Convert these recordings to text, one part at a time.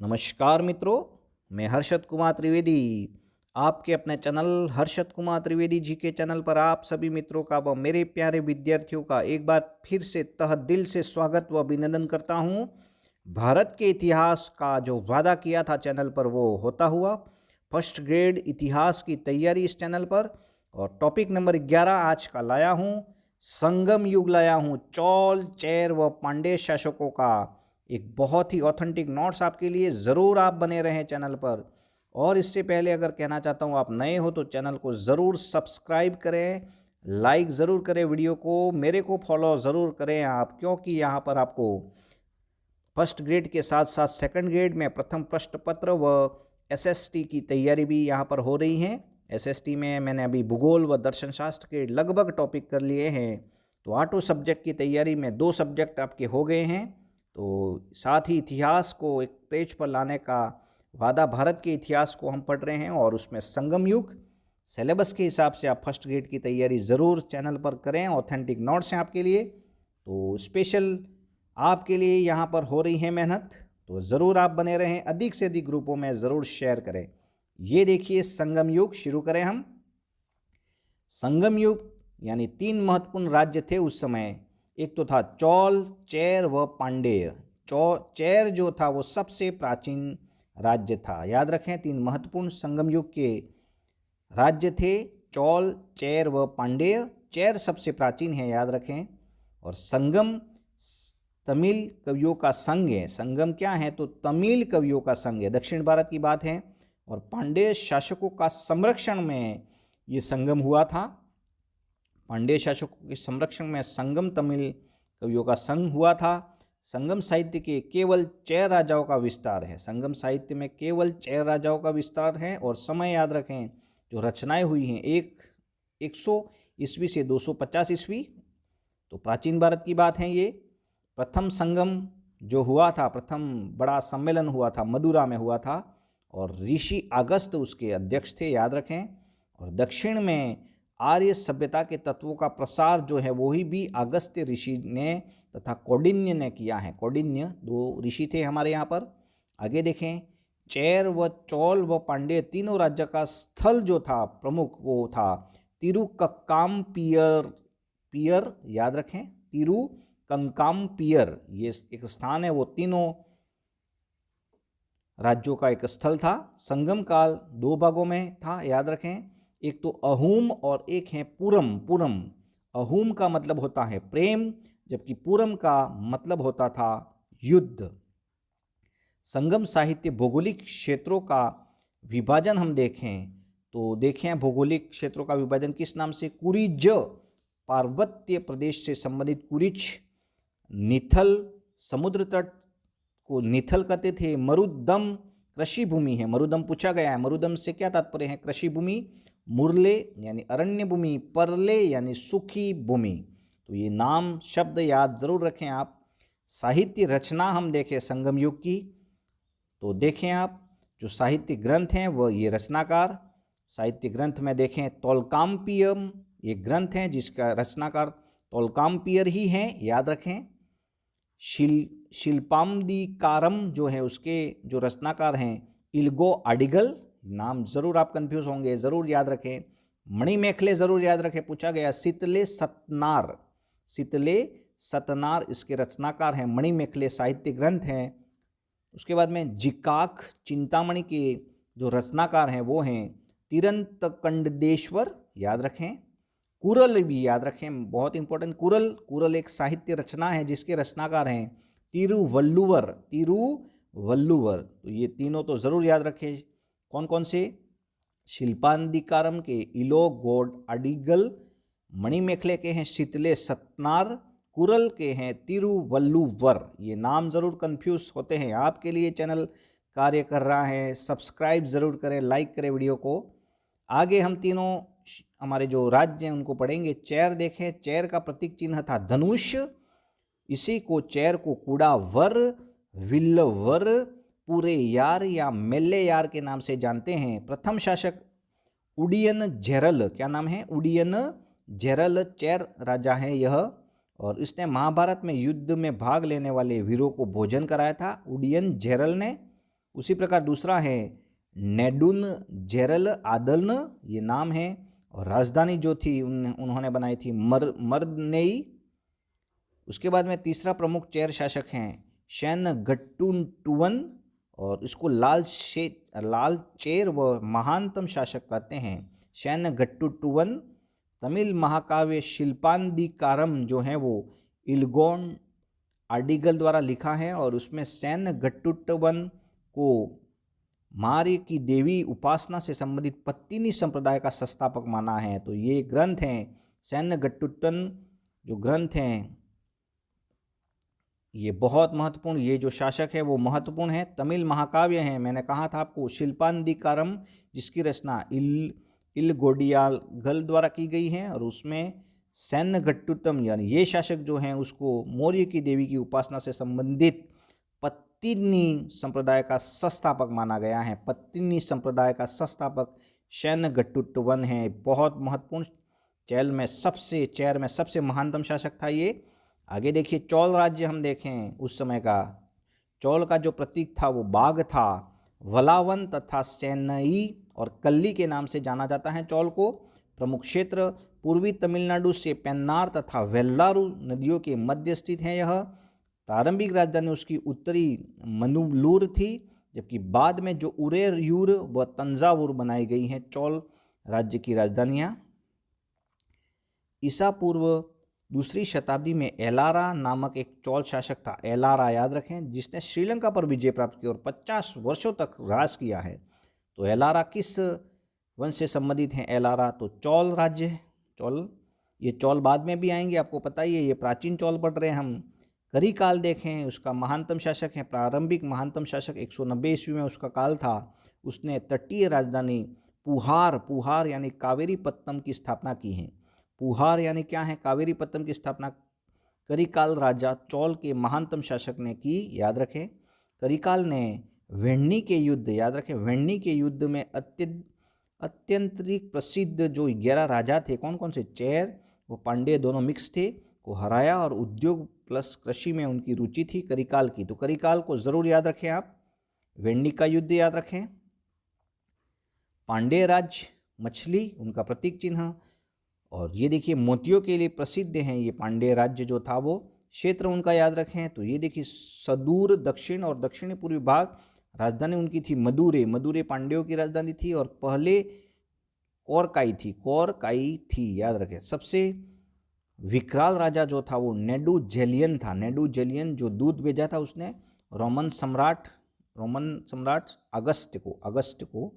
नमस्कार मित्रों, मैं हर्षद कुमार त्रिवेदी आपके अपने चैनल हर्षद कुमार त्रिवेदी जी के चैनल पर आप सभी मित्रों का व मेरे प्यारे विद्यार्थियों का एक बार फिर से तहे दिल से स्वागत व अभिनंदन करता हूं। भारत के इतिहास का जो वादा किया था चैनल पर वो होता हुआ। फर्स्ट ग्रेड इतिहास की तैयारी इस चैनल पर, और टॉपिक नंबर 11 आज का लाया हूं। संगम युग लाया हूं, चोल, चेर व पांड्य शासकों का एक बहुत ही ऑथेंटिक नोट्स आपके लिए। ज़रूर आप बने रहें चैनल पर। और इससे पहले अगर कहना चाहता हूँ, आप नए हो तो चैनल को ज़रूर सब्सक्राइब करें, लाइक ज़रूर करें वीडियो को, मेरे को फॉलो ज़रूर करें आप, क्योंकि यहाँ पर आपको फर्स्ट ग्रेड के साथ साथ सेकंड ग्रेड में प्रथम प्रश्न पत्र व एसएसटी की तैयारी भी यहाँ पर हो रही है। एसएसटी में मैंने अभी भूगोल व दर्शन शास्त्र के लगभग टॉपिक कर लिए हैं, तो ऑटो सब्जेक्ट की तैयारी में 2 सब्जेक्ट आपके हो गए हैं। तो साथ ही इतिहास को एक पेज पर लाने का वादा, भारत के इतिहास को हम पढ़ रहे हैं, और उसमें संगम युग सिलेबस के हिसाब से आप फर्स्ट ग्रेड की तैयारी ज़रूर चैनल पर करें। ऑथेंटिक नोट्स हैं आपके लिए, तो स्पेशल आपके लिए यहाँ पर हो रही है मेहनत, तो ज़रूर आप बने रहें। अधिक से अधिक ग्रुपों में ज़रूर शेयर करें। ये देखिए संगम युग, शुरू करें हम। संगम युग यानी 3 महत्वपूर्ण राज्य थे उस समय। एक तो था चोल, चेर व पांड्य। चेर जो था वो सबसे प्राचीन राज्य था, याद रखें। 3 महत्वपूर्ण संगम युग के राज्य थे, चोल, चेर व पांड्य। चेर सबसे प्राचीन है, याद रखें। और संगम तमिल कवियों का संघ है। संगम क्या है? तो तमिल कवियों का संघ है, दक्षिण भारत की बात है। और पांड्य शासकों का संरक्षण में ये संगम हुआ था। पांड्य शासकों के संरक्षण में संगम तमिल कवियों का संघ हुआ था। संगम साहित्य के केवल 6 राजाओं का विस्तार है। संगम साहित्य में केवल 6 राजाओं का विस्तार है। और समय याद रखें, जो रचनाएं हुई हैं 100 ईस्वी से 250 ईस्वी, तो प्राचीन भारत की बात है ये। प्रथम संगम जो हुआ था, प्रथम बड़ा सम्मेलन हुआ था, मदुरा में हुआ था, और ऋषि अगस्त उसके अध्यक्ष थे, याद रखें। और दक्षिण में आर्य सभ्यता के तत्वों का प्रसार जो है वही भी अगस्त्य ऋषि ने तथा कौंडिन्य ने किया है। कौंडिन्य 2 ऋषि थे हमारे यहाँ पर। आगे देखें, चेर व चोल व पांड्य तीनों राज्य का स्थल जो था प्रमुख, वो था तिरुकक्कामपियर, याद रखें। तिरुकक्कामपियर ये एक स्थान है, वो तीनों राज्यों का एक स्थल था। संगम काल 2 भागों में था, याद रखें। एक तो अहूम और एक है पुरम। पुरम, अहूम का मतलब होता है प्रेम, जबकि पुरम का मतलब होता था युद्ध। संगम साहित्य भौगोलिक क्षेत्रों का विभाजन हम देखें तो देखें, भौगोलिक क्षेत्रों का विभाजन किस नाम से? कुरिज, पार्वत्य प्रदेश से संबंधित कुरिच। निथल, समुद्र तट को निथल कहते थे। मरुदम कृषि भूमि है, मरुदम पूछा गया है। मरुदम से क्या तात्पर्य है? कृषि भूमि। मुरले यानी अरण्य भूमि। परले यानी सूखी भूमि। तो ये नाम शब्द याद जरूर रखें आप। साहित्य रचना हम देखें संगम युग की, तो देखें आप जो साहित्य ग्रंथ हैं वह ये रचनाकार। साहित्य ग्रंथ में देखें तोल्काप्पियम, ये ग्रंथ हैं जिसका रचनाकार तोल्काप्पियर ही हैं, याद रखें। शिल्पादिकारम जो है उसके जो रचनाकार हैं इल्गो अडिगल। नाम जरूर आप कंफ्यूज होंगे, जरूर याद रखें। मणिमेखले जरूर याद रखें, पूछा गया। शीतले सतनार, शीतले सतनार इसके रचनाकार हैं। मणिमेखले साहित्य ग्रंथ हैं। उसके बाद में जिकाक चिंतामणि के जो रचनाकार हैं वो हैं तिरंतकंडेश्वर, याद रखें। कुरल भी याद रखें, बहुत इंपॉर्टेंट। कुरल एक साहित्य रचना है जिसके रचनाकार हैं तिरुवल्लुवर। तो ये तीनों तो जरूर याद रखें। कौन कौन से? शिल्पादिकारम के इलो गोड अडिगल, मणिमेखले के हैं शीतले सतनार, कुरल के हैं तिरुवल्लुवर। ये नाम जरूर कंफ्यूज होते हैं। आपके लिए चैनल कार्य कर रहा है, सब्सक्राइब जरूर करें, लाइक करें वीडियो को। आगे हम तीनों हमारे जो राज्य हैं उनको पढ़ेंगे। चेर देखें, चेर का प्रतीक चिन्ह था धनुष। इसी को चेर को कुड़ावर, विल्लवर, पूरे यार या मेल्ले यार के नाम से जानते हैं। प्रथम शासक उडियन झेरल, क्या नाम है? उडियन झेरल चेर राजा है यह, और इसने महाभारत में युद्ध में भाग लेने वाले वीरों को भोजन कराया था, उडियन झेरल ने। उसी प्रकार दूसरा है नेडुन जेरल आदलन, ये नाम है, और राजधानी जो थी उन्होंने बनाई थी मर्दनेई। उसके बाद में तीसरा प्रमुख चेर शासक हैं शैनगट्टुटुवन, और इसको लाल चेर व महानतम शासक कहते हैं शैनगट्टुटुवन। तमिल महाकाव्य शिल्पांदिकारम जो है वो इलगोन आर्डिगल द्वारा लिखा है, और उसमें शैनगट्टुटुवन को मार्य की देवी उपासना से संबंधित पत्तिनी संप्रदाय का संस्थापक माना है। तो ये ग्रंथ हैं शैनगट्टुटन, जो ग्रंथ हैं ये बहुत महत्वपूर्ण, ये जो शासक है वो महत्वपूर्ण है। तमिल महाकाव्य हैं, मैंने कहा था आपको शिल्पांदिकारम, जिसकी रचना इलगोडियागल द्वारा की गई है, और उसमें शैनगट्टुटम यानी ये शासक जो हैं उसको मौर्य की देवी की उपासना से संबंधित पत्तिनी संप्रदाय का संस्थापक माना गया है। पत्तिनी संप्रदाय का संस्थापक शैनगट्टुटवन है। बहुत महत्वपूर्ण, चेर में सबसे महानतम शासक था ये। आगे देखिए चोल राज्य हम देखें, उस समय का चोल का जो प्रतीक था वो बाघ था। वलावन तथा चेन्नई और कल्ली के नाम से जाना जाता है चोल को। प्रमुख क्षेत्र पूर्वी तमिलनाडु से पेन्नार तथा वेल्लारू नदियों के मध्य स्थित है। यह प्रारंभिक राजधानी उसकी उत्तरी मनुलूर थी, जबकि बाद में जो उरेयूर व तंजावुर बनाई गई हैं चोल राज्य की राजधानियाँ। ईसा पूर्व दूसरी शताब्दी में एलारा नामक एक चोल शासक था, एलारा याद रखें, जिसने श्रीलंका पर विजय प्राप्त की और 50 वर्षों तक राज किया है। तो एलारा किस वंश से संबंधित हैं? एलारा तो चोल राज्य, चोल, ये चोल बाद में भी आएंगे, आपको पता ही है, ये प्राचीन चोल पढ़ रहे हैं हम। करिकाल देखें, उसका महानतम शासक है, प्रारंभिक महानतम शासक 190 ईस्वी में उसका काल था। उसने तटीय राजधानी पुहार यानी कावेरीपत्तनम की स्थापना की है। पुहार यानी क्या है? कावेरीपत्तनम की स्थापना करिकाल राजा चोल के महानतम शासक ने की, याद रखें। करिकाल ने वेण्णी के युद्ध, याद रखें, वेण्णी के युद्ध में अत्यंतिक प्रसिद्ध जो 11 राजा थे, कौन कौन से, चेर वो पांड्य दोनों मिक्स थे, को हराया, और उद्योग प्लस कृषि में उनकी रुचि थी करिकाल की। तो करिकाल को जरूर याद रखें आप। वेण्णी का युद्ध याद रखें। पांड्य राज मछली उनका प्रतीक चिन्ह, और ये देखिए मोतियों के लिए प्रसिद्ध हैं ये पांड्य राज्य जो था वो। क्षेत्र उनका याद रखें तो ये देखिए सदूर दक्षिण और दक्षिणी पूर्वी भाग, राजधानी उनकी थी मदुरै पांड्यों की राजधानी थी, और पहले कोरकाई थी, याद रखें। सबसे विकराल राजा जो था वो नेडुजेलियन था, नेडुजेलियन जो दूध भेजा था उसने रोमन सम्राट अगस्त को।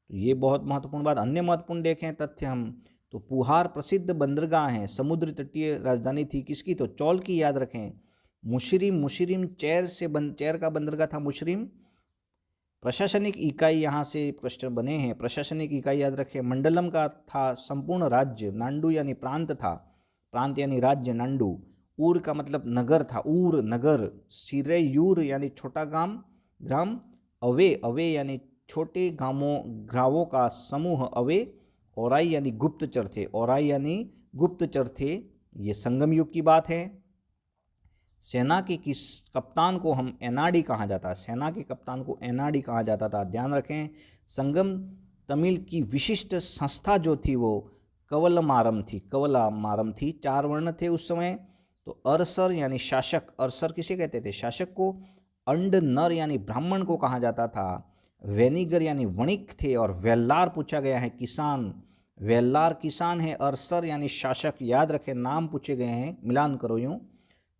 तो ये बहुत महत्वपूर्ण बात। अन्य महत्वपूर्ण देखें तथ्य हम तो पुहार प्रसिद्ध बंदरगाह हैं, समुद्र तटीय राजधानी थी किसकी? तो चोल की, याद रखें। मुशिरिम चेर का बंदरगाह था मुशिरिम। प्रशासनिक इकाई यहाँ से प्रश्न बने हैं, प्रशासनिक इकाई याद रखें। मंडलम का था संपूर्ण राज्य, नांडू यानी प्रांत था, प्रांत यानी राज्य, नांडू। ऊर का मतलब नगर था, ऊर नगर। सिरेयूर यानी छोटा ग्राम। अवे यानी छोटे गांवों का समूह, अवे। ओराई यानी गुप्तचर थे, ये संगम युग की बात है। सेना के किस कप्तान को हम एनाडी कहा जाता है, सेना के कप्तान को एनाडी कहा जाता था, ध्यान रखें। संगम तमिल की विशिष्ट संस्था जो थी वो कवलमारम थी। 4 वर्ण थे उस समय। तो अरसर यानी शासक, अरसर किसे कहते थे? शासक को। अंड नर यानी ब्राह्मण को कहा जाता था। वेनिगर यानी वणिक थे, और वेल्लार पूछा गया है किसान, वेल्लार किसान है। अरसर यानी शासक, याद रखें, नाम पूछे गए हैं, मिलान करो यूं।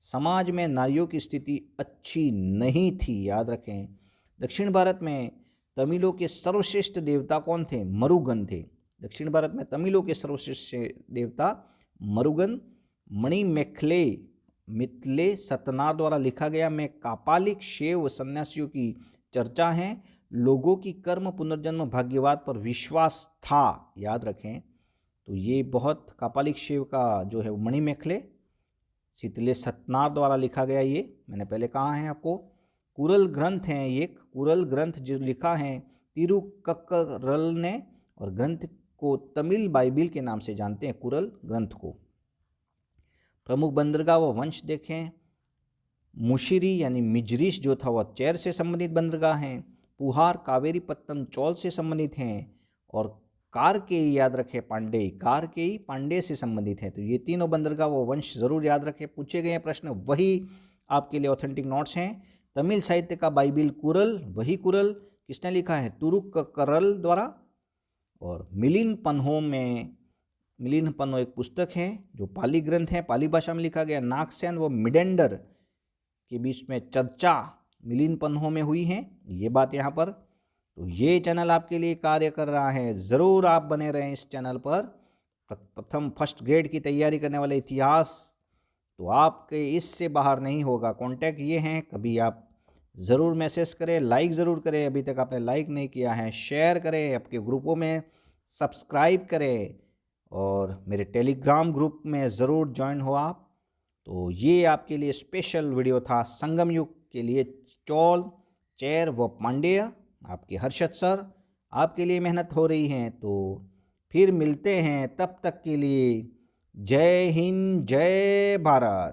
समाज में नारियों की स्थिति अच्छी नहीं थी, याद रखें। दक्षिण भारत में तमिलों के सर्वश्रेष्ठ देवता कौन थे? मरुगन थे। दक्षिण भारत में तमिलों के सर्वश्रेष्ठ देवता मरुगन। मणि मितले सतनार द्वारा लिखा गया में कापालिक शैव सन्यासियों की चर्चा है। लोगों की कर्म पुनर्जन्म भाग्यवाद पर विश्वास था, याद रखें। तो ये बहुत कापालिक शैव का जो है मणि शीतले सतनार द्वारा लिखा गया, ये मैंने पहले कहा है आपको। कुरल ग्रंथ हैं, ये कुरल ग्रंथ जो लिखा है तिरुक्करल ने, और ग्रंथ को तमिल बाइबिल के नाम से जानते हैं, कुरल ग्रंथ को। प्रमुख बंदरगाह व वंश देखें। मुशिरी यानी मिजरिश जो था वह चेर से संबंधित बंदरगाह हैं। पुहार कावेरीपत्तन चोल से संबंधित हैं और कारकेयी याद रखें पांडे, कारकेयी पांडे से संबंधित है। तो ये तीनों बंदरगाह वो वंश जरूर याद रखें। पूछे गए प्रश्न वही आपके लिए ऑथेंटिक नोट्स हैं। तमिल साहित्य का बाइबिल कुरल, वही कुरल किसने लिखा है? तुरुक्करल द्वारा। और मिलिंद पन्हो एक पुस्तक है जो पाली ग्रंथ है, पाली भाषा में लिखा गया। नागसेन व मिडेंडर के बीच में चर्चा मिलिंद पन्हो में हुई है, ये बात यहाँ पर। तो ये चैनल आपके लिए कार्य कर रहा है, ज़रूर आप बने रहें इस चैनल पर। प्रथम फर्स्ट ग्रेड की तैयारी करने वाले इतिहास तो आपके इससे बाहर नहीं होगा। कॉन्टैक्ट ये हैं, कभी आप ज़रूर मैसेज करें, लाइक ज़रूर करें, अभी तक आपने लाइक नहीं किया है, शेयर करें, आपके ग्रुपों में सब्सक्राइब करें और मेरे टेलीग्राम ग्रुप में ज़रूर ज्वाइन हो आप। तो ये आपके लिए स्पेशल वीडियो था संगम युग के लिए। चोल, चेर व पांड्य, आपके हर्षद सर आपके लिए मेहनत हो रही है। तो फिर मिलते हैं, तब तक के लिए जय हिंद, जय भारत।